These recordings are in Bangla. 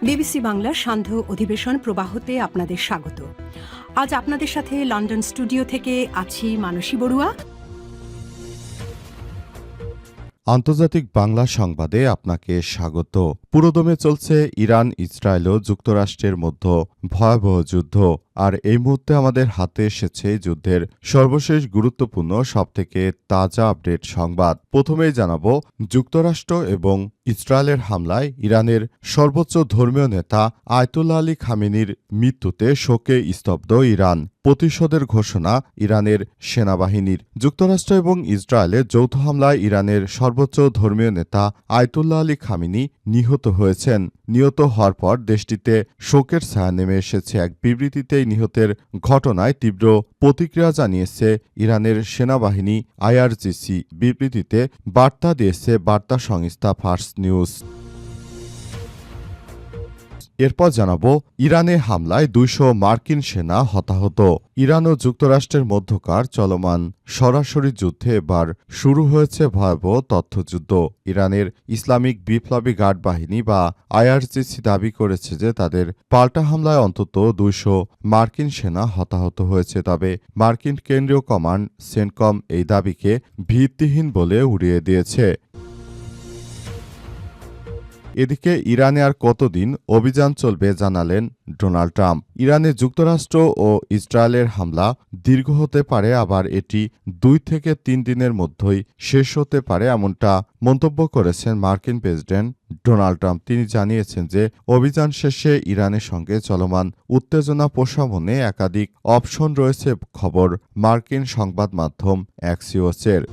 বিবিসি বাংলার সান্ধ্য অধিবেশন প্রবাহতে আপনাদের স্বাগত। আজ আপনাদের সাথে লন্ডন স্টুডিও থেকে আছি মানসী বড়ুয়া। আন্তর্জাতিক বাংলা সংবাদে আপনাকে স্বাগত। পুরোদমে চলছে ইরান, ইসরায়েল ও যুক্তরাষ্ট্রের মধ্যে ভয়াবহ যুদ্ধ। আর এই মুহূর্তে আমাদের হাতে এসেছে যুদ্ধের সর্বশেষ গুরুত্বপূর্ণ সবথেকে তাজা আপডেট সংবাদ। প্রথমেই জানাবো, যুক্তরাষ্ট্র এবং ইসরায়েলের হামলায় ইরানের সর্বোচ্চ ধর্মীয় নেতা আয়তুল্লাহ আলী খামেনির মৃত্যুতে শোকে স্তব্ধ ইরান। প্রতিশোধের ঘোষণা ইরানের সেনাবাহিনীর। যুক্তরাষ্ট্র এবং ইসরায়েলের যৌথ হামলায় ইরানের সর্বোচ্চ ধর্মীয় নেতা আয়তুল্লাহ আলী খামেনি নিহত হয়েছেন। নিহত হওয়ার পর দেশটিতে শোকের ছায়া নেমে এসেছে। এক বিবৃতিতে নিহতের ঘটনায় তীব্র প্রতিক্রিয়া জানিয়েছে ইরানের সেনাবাহিনী আইআরজিসি। বিবৃতিতে বার্তা দিয়েছে বার্তা সংস্থা ফার্স নিউজ। এরপর জানাবো, ইরানে হামলায় ২০০ মার্কিন সেনা হতাহত। ইরান ও যুক্তরাষ্ট্রের মধ্যকার চলমান সরাসরি যুদ্ধে এবার শুরু হয়েছে ভয়াবহ তথ্যযুদ্ধ। ইরানের ইসলামিক বিপ্লবী গার্ড বাহিনী বা আইআরজিসি দাবি করেছে যে তাদের পাল্টা হামলায় অন্তত ২০০ মার্কিন সেনা হতাহত হয়েছে। তবে মার্কিন কেন্দ্রীয় কমান্ড সেন্টকম এই দাবিকে ভিত্তিহীন বলে উড়িয়ে দিয়েছে। এদিকে ইরানে আর কতদিন অভিযান চলবে জানালেন ডোনাল্ড ট্রাম্প। ইরানে যুক্তরাষ্ট্র ও ইসরায়েলের হামলা দীর্ঘ হতে পারে, আবার এটি ২ থেকে ৩ দিনের মধ্যেই শেষ হতে পারে, এমনটা মন্তব্য করেছেন মার্কিন প্রেসিডেন্ট ডোনাল্ড ট্রাম্প। তিনি জানিয়েছেন যে অভিযান শেষে ইরানের সঙ্গে চলমান উত্তেজনা প্রশমনে একাধিক অপশন রয়েছে, খবর মার্কিন সংবাদ মাধ্যম অ্যাক্সিওসের।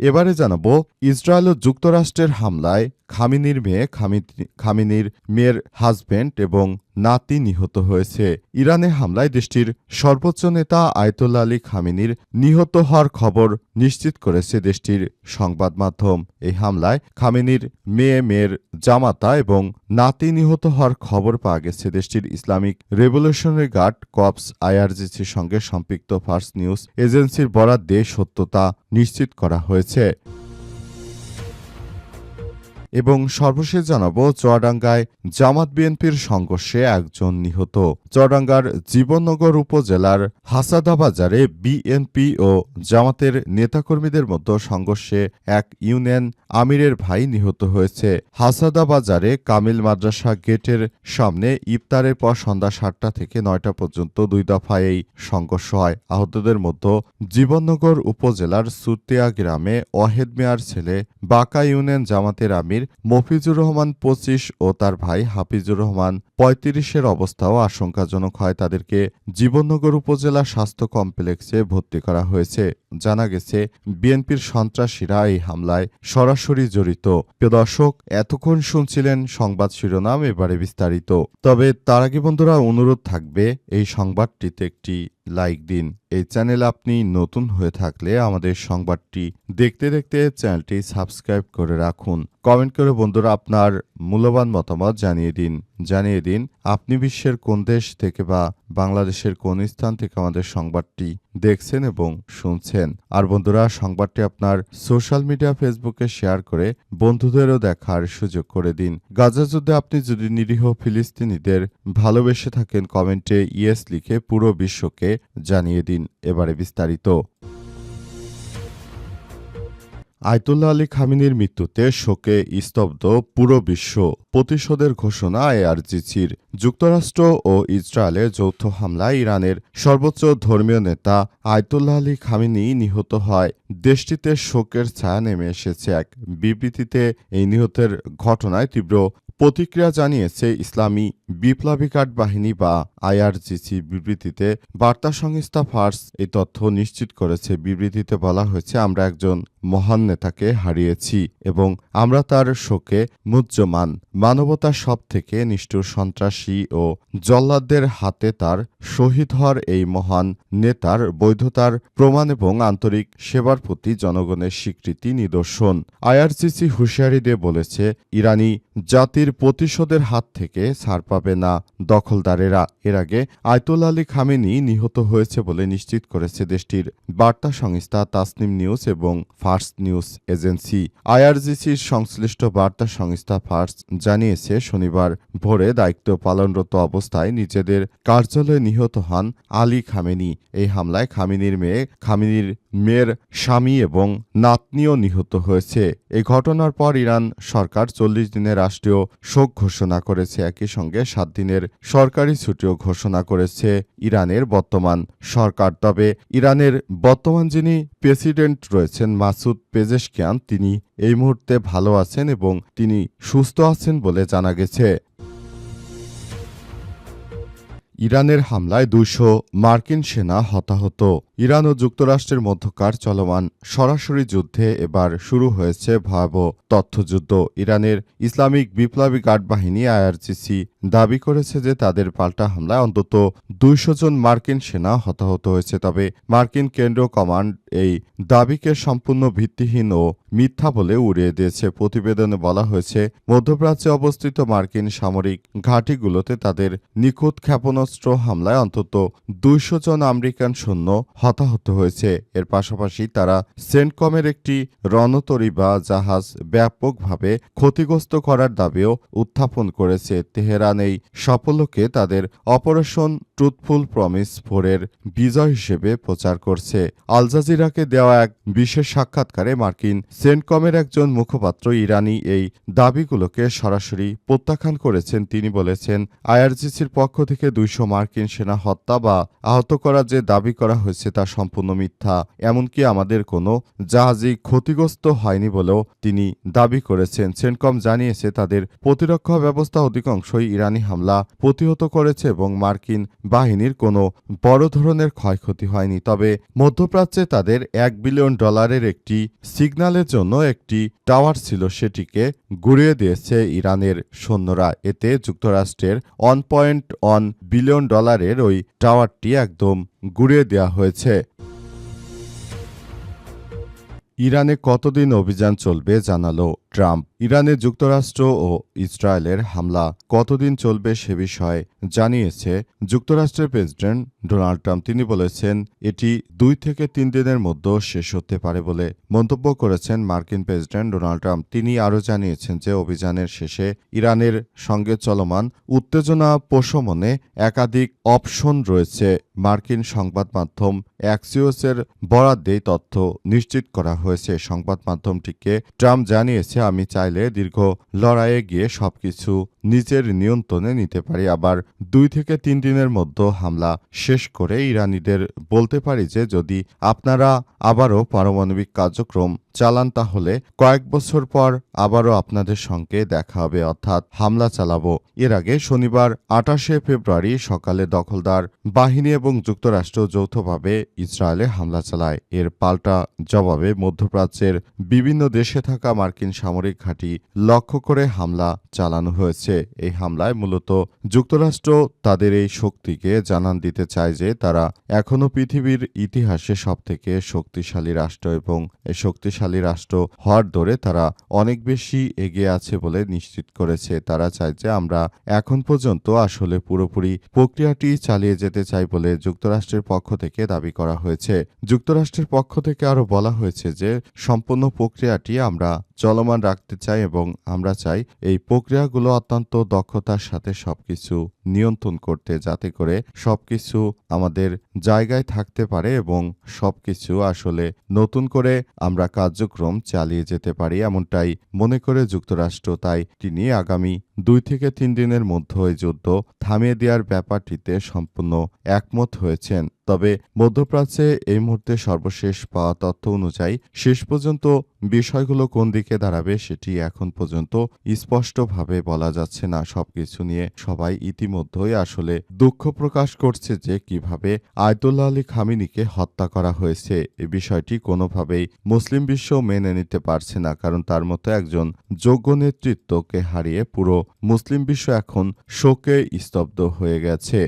এবারে জানাবো, ইসরায়েল ও যুক্তরাষ্ট্রের হামলায় খামেনির মেয়ের হাজব্যান্ড এবং নাতি নিহত হয়েছে। ইরানে হামলায় দেশটির সর্বোচ্চ নেতা আয়তুল্লাহ আলী খামেনির নিহত হওয়ার খবর নিশ্চিত করেছে দেশটির সংবাদ মাধ্যম। এই হামলায় খামেনির মেয়ের জামাতা এবং নাতি নিহত হওয়ার খবর পাওয়া গেছে দেশটির ইসলামিক রেভলিউশনারি গার্ড কর্পস আইআরজিসির সঙ্গে সম্পৃক্ত ফার্স নিউজ এজেন্সির বরাত দিয়ে সত্যতা নিশ্চিত করা হয়েছে। এবং সর্বশেষ জানাবো, চুয়াডাঙ্গায় জামাত বিএনপির সংঘর্ষে একজন নিহত। চুয়াডাঙ্গার জীবননগর উপজেলার হাসাদাবাজারে বিএনপি ও জামাতের নেতাকর্মীদের মধ্যে সংঘর্ষে এক ইউনিয়ন আমিরের ভাই নিহত হয়েছে। হাসাদাবাজারে কামিল মাদ্রাসা গেটের সামনে ইফতারের পর সন্ধ্যা ৭টা থেকে ৯টা পর্যন্ত ২ দফায় এই সংঘর্ষ হয়। আহতদের মধ্যে জীবননগর উপজেলার সুরতিয়া গ্রামে ওয়াহেদ মিয়ার ছেলে বাঁকা ইউনিয়ন জামাতের আমির মফিজুর রহমান ২৫ ও তার ভাই হাফিজুর রহমান ৩৫-এর অবস্থাও আশঙ্কাজনক হয়। তাদেরকে জীবননগর উপজেলা স্বাস্থ্য কমপ্লেক্সে ভর্তি করা হয়েছে। জানা গেছে বিএনপির সন্ত্রাসীরা এই হামলায় সরাসরি জড়িত। প্রিয় দর্শক, এতক্ষণ শুনছিলেন সংবাদ শিরোনাম, এবারে বিস্তারিত। তবে তার আগে বন্ধুরা, অনুরোধ থাকবে এই সংবাদটিতে একটি লাইক দিন। এই চ্যানেল আপনি নতুন হয়ে থাকলে আমাদের সংবাদটি দেখতে দেখতে চ্যানেলটি সাবস্ক্রাইব করে রাখুন। কমেন্ট করে বন্ধুরা আপনার মূল্যবান মতামত জানিয়ে দিন আপনি বিশ্বের কোন দেশ থেকে বা বাংলাদেশের কোন স্থান থেকে আমাদের সংবাদটি দেখছেন এবং শুনছেন। আর বন্ধুরা, সংবাদটি আপনার সোশ্যাল মিডিয়া ফেসবুকে শেয়ার করে বন্ধুদেরও দেখার সুযোগ করে দিন। গাজা যুদ্ধে আপনি যদি নিরীহ ফিলিস্তিনিদের ভালোবেসে থাকেন, কমেন্টে ইয়েস লিখে পুরো বিশ্বকে জানিয়ে দিন। এবারে বিস্তারিত। আয়তুল্লাহ আলী খামেনির মৃত্যুতে শোকে স্তব্ধ পুরো বিশ্ব। প্রতিশোধের ঘোষণা আইআরজিসির। যুক্তরাষ্ট্র ও ইসরায়েলের যৌথ হামলায় ইরানের সর্বোচ্চ ধর্মীয় নেতা আয়তুল্লাহ আলী খামেনি নিহত হয়। দেশটিতে শোকের ছায়া নেমে এসেছে। এক বিবৃতিতে এই নিহতের ঘটনায় তীব্র প্রতিক্রিয়া জানিয়েছে ইসলামী বিপ্লবী গার্ড বাহিনী বা আইআরজিসি। বিবৃতিতে বার্তা সংস্থা ফার্স এই তথ্য নিশ্চিত করেছে। বিবৃতিতে বলা হয়েছে, আমরা একজন মহান নেতাকে হারিয়েছি এবং আমরা তার শোকে মুহ্যমান। মানবতার সব থেকে নিষ্ঠুর সন্ত্রাসী ও জল্লাদদের হাতে তার শহীদ হওয়ার এই মহান নেতার বৈধতার প্রমাণ এবং আন্তরিক সেবার প্রতি জনগণের স্বীকৃতি নিদর্শন। আইআরজিসি হুঁশিয়ারি দিয়ে বলেছে, ইরানি জাতির প্রতিশোধের হাত থেকে ছাড় পাবে না দখলদারেরা। এর আগে আয়তুল্লাহ আলী খামেনি নিহত হয়েছে বলে নিশ্চিত করেছে দেশটির বার্তা সংস্থা তাসনিম নিউজ এবং ফার্স নিউজ এজেন্সি। আইআরজিসির সংশ্লিষ্ট বার্তা সংস্থা ফার্স জানিয়েছে, শনিবার ভোরে দায়িত্ব পালনরত অবস্থায় নিজেদের কার্যালয়ে নিহত হন আলী খামেনি। এই হামলায় খামেনির মেয়ের স্বামী এবং নাতনিও নিহত হয়েছে। এই ঘটনার পর ইরান সরকার 40 দিনের রাষ্ট্রীয় শোক ঘোষণা করেছে। একই সঙ্গে 7 দিনের সরকারি ছুটিও ঘোষণা করেছে ইরানের বর্তমান সরকার। তবে ইরানের বর্তমান যিনি প্রেসিডেন্ট রয়েছেন মাসুদ পেজেশকিয়ান, তিনি এই মুহূর্তে ভালো আছেন এবং তিনি সুস্থ আছেন বলে জানা গেছে। ইরানের হামলায় 200 মার্কিন সেনা হতাহত। ইরান ও যুক্তরাষ্ট্রের মধ্যকার চলমান সরাসরি যুদ্ধে এবার শুরু হয়েছে ভয়াবহ তথ্যযুদ্ধ। ইরানের ইসলামিক বিপ্লবী গার্ড বাহিনী আইআরজিসি দাবি করেছে যে তাদের পাল্টা হামলায় অন্তত 200 জন মার্কিন সেনা হতাহত হয়েছে। তবে মার্কিন কেন্দ্রীয় কমান্ড এই দাবিকে সম্পূর্ণ ভিত্তিহীন ও মিথ্যা বলে উড়িয়ে দিয়েছে। প্রতিবেদনে বলা হয়েছে, মধ্যপ্রাচ্যে অবস্থিত মার্কিন সামরিক ঘাঁটিগুলোতে তাদের নিখুঁত ক্ষেপণাস্ত্র হামলায় অন্তত 200 জন আমেরিকান সৈন্য হতাহত হয়েছে। এর পাশাপাশি তারা সেন্টকমের একটি রণতরী বা জাহাজ ব্যাপকভাবে ক্ষতিগ্রস্ত করার দাবিও উত্থাপন করেছে। তেহরান এই সাফল্যকে তাদের অপারেশন ট্রুথফুল প্রমিস 4-এর বিজয় হিসেবে প্রচার করছে। আল জাজিরাকে দেওয়া এক বিশেষ সাক্ষাৎকারে মার্কিন সেন্টকমের একজন মুখপাত্র ইরানি এই দাবিগুলোকে সরাসরি প্রত্যাখ্যান করেছেন। তিনি বলেছেন, আইআরজিসির পক্ষ থেকে 200 মার্কিন সেনা হত্যা বা আহত করার যে দাবি করা হয়েছে তা সম্পূর্ণ মিথ্যা। এমনকি আমাদের কোনো জাহাজই ক্ষতিগ্রস্ত হয়নি বলেও তিনি দাবি করেছেন। সেন্টকম জানিয়েছে, তাদের প্রতিরক্ষা ব্যবস্থা অধিকাংশই ইরানি হামলা প্রতিহত করেছে এবং মার্কিন বাহিনীর কোনো বড় ধরনের ক্ষয়ক্ষতি হয়নি। তবে মধ্যপ্রাচ্যে তাদের $1 বিলিয়ন একটি সিগন্যালের জন্য একটি টাওয়ার ছিল, সেটিকে গুঁড়িয়ে দিয়েছে ইরানের সৈন্যরা। এতে যুক্তরাষ্ট্রের $1.1 বিলিয়ন ওই টাওয়ারটি একদম গুঁড়িয়ে দেওয়া হয়েছে। ইরানে কতদিন অভিযান চলবে জানালো ট্রাম্প। ইরানে যুক্তরাষ্ট্র ও ইসরায়েলের হামলা কতদিন চলবে সে বিষয়ে জানিয়েছে যুক্তরাষ্ট্রের প্রেসিডেন্ট ডোনাল্ড ট্রাম্প। তিনি বলেছেন, এটি 2 থেকে 3 দিনের মধ্যে শেষ হতে পারে বলে মন্তব্য করেছেন মার্কিন প্রেসিডেন্ট ডোনাল্ড ট্রাম্প। তিনি আরও জানিয়েছেন যে অভিযানের শেষে ইরানের সঙ্গে চলমান উত্তেজনা প্রশমনে একাধিক অপশন রয়েছে। মার্কিন সংবাদ মাধ্যম অ্যাক্সিওসের বরাত দিয়ে তথ্য নিশ্চিত করা হয়েছে। সংবাদ মাধ্যমটিকে ট্রাম্প জানিয়েছে, আমি চাইলে দীর্ঘ লড়াইয়ে গিয়ে সবকিছু নিজের নিয়ন্ত্রণে নিতে পারি, আবার 2 থেকে 3 দিনের মধ্যে হামলা শেষ করে ইরানিদের বলতে পারি যে যদি আপনারা আবারও পারমাণবিক কার্যক্রম চালান তাহলে কয়েক বছর পর আবারও আপনাদের সঙ্গে দেখা হবে, অর্থাৎ হামলা চালাবো। এর আগে শনিবার 28 ফেব্রুয়ারি সকালে দখলদার বাহিনী এবং যুক্তরাষ্ট্র যৌথভাবে ইসরায়েলে হামলা চালায়। এর পাল্টা জবাবে মধ্যপ্রাচ্যের বিভিন্ন দেশে থাকা মার্কিন সামরিক ঘাঁটি লক্ষ্য করে হামলা চালানো হয়েছে। এই হামলায় মূলত যুক্তরাষ্ট্র তাদের এই শক্তিকে জানান দিতে চায় যে তারা এখনও পৃথিবীর ইতিহাসে সবথেকে শক্তিশালী রাষ্ট্র এবং এই শক্তিশালী রাষ্ট্র হওয়ার দৌড়ে তারা অনেক বেশি এগিয়ে আছে বলে নিশ্চিত করেছে। তারা চায় যে আমরা এখন পর্যন্ত আসলে পুরোপুরি প্রক্রিয়াটি চালিয়ে যেতে চাই বলে যুক্তরাষ্ট্রের পক্ষ থেকে দাবি করা হয়েছে। যুক্তরাষ্ট্রের পক্ষ থেকে আরও বলা হয়েছে যে সম্পূর্ণ প্রক্রিয়াটি আমরা চলমান রাখতে চাই এবং আমরা চাই এই প্রক্রিয়াগুলো অত্যন্ত দক্ষতার সাথে সবকিছু নিয়ন্ত্রণ করতে, যাতে করে সবকিছু আমাদের জায়গায় থাকতে পারে এবং সবকিছু আসলে নতুন করে আমরা কার্যক্রম চালিয়ে যেতে পারি, এমনটাই মনে করে যুক্তরাষ্ট্র। তাই তিনি আগামী 2 থেকে 3 দিনের মধ্যে এই যুদ্ধ থামিয়ে দেওয়ার ব্যাপারটিতে সম্পূর্ণ একমত হয়েছেন। তবে মধ্যপ্রাচ্যে এই মুহূর্তে সর্বশেষ পাওয়া তথ্য অনুযায়ী শেষ পর্যন্ত বিষয়গুলো কোন দিকে দাঁড়াবে সেটি এখন পর্যন্ত স্পষ্টভাবে বলা যাচ্ছে না। সবকিছু নিয়ে সবাই ইতিমধ্যেই আসলে দুঃখ প্রকাশ করছে যে কিভাবে আয়তুল্লাহ আলী খামেনিকে হত্যা করা হয়েছে। এই বিষয়টি কোনোভাবেই মুসলিম বিশ্ব মেনে নিতে পারছে না, কারণ তার মতো একজন যোগ্য নেতৃত্বকে হারিয়ে পুরো মুসলিম বিশ্ব এখন শোকে স্তব্ধ হয়ে গেছে।